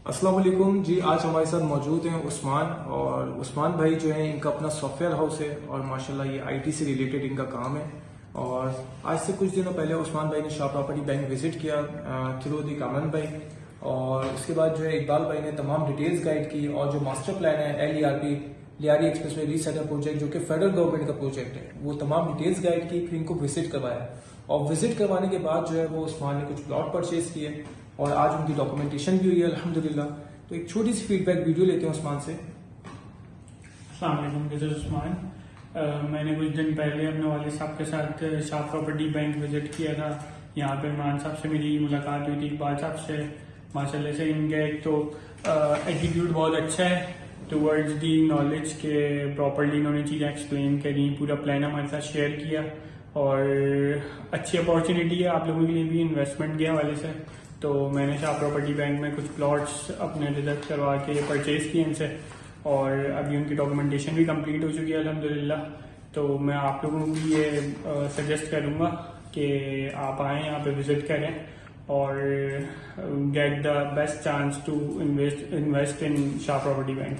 अस्सलाम वालेकुम जी। आज हमारे साथ मौजूद हैं उस्मान। और उस्मान भाई जो है, इनका अपना सॉफ्टवेयर हाउस है और माशाल्लाह ये आईटी से रिलेटेड इनका काम है। और आज से कुछ दिनों पहले उस्मान भाई ने शाह प्रॉपर्टी बैंक विजिट किया थ्रू दी कामन भाई। और उसके बाद जो है इकबाल भाई ने तमाम डिटेल्स गाइड की और जो मास्टर प्लान है LERP लियारी एक्सप्रेसवे रीसेटअप प्रोजेक्ट जो कि फेडरल गवर्नमेंट का प्रोजेक्ट है, वो तमाम डिटेल्स गाइड की, फिर इनको विजिट करवाया। और विजिट करवाने के बाद जो है वो उस्मान ने कुछ प्लॉट परचेज किए और आज उनकी डॉक्यूमेंटेशन भी हुई है अल्हम्दुलिल्लाह। तो एक छोटी सी फीडबैक वीडियो लेते हैं उस्मान से। अस्सलाम वालेकुम, दिस इज उस्मान। मैंने कुछ दिन पहले अपने वालिद साहब के साथ शाह प्रॉपर्टी बैंक विजिट किया था। यहाँ पे इमरान साहब से मेरी मुलाकात हुई थी, इकबाल साहब से। माशाल्लाह से इनका एक तो एटीट्यूड बहुत अच्छा है टुवर्ड्स दी नॉलेज के, प्रॉपर्ली इन्होंने चीज़ें एक्सप्लेन करी, पूरा प्लान हमारे साथ शेयर किया। और अच्छी अपॉर्चुनिटी है आप लोगों के लिए भी इन्वेस्टमेंट के हवाले से। तो मैंने शाह प्रॉपर्टी बैंक में कुछ प्लॉट्स अपने रिजर्व करवा के परचेज किए इनसे, और अभी उनकी डॉक्यूमेंटेशन भी कंप्लीट हो चुकी है अल्हम्दुलिल्लाह। तो मैं आप लोगों को भी ये सजेस्ट करूँगा कि आप आएँ, यहाँ पे विजिट करें और get the best chance to invest in Shah property bank.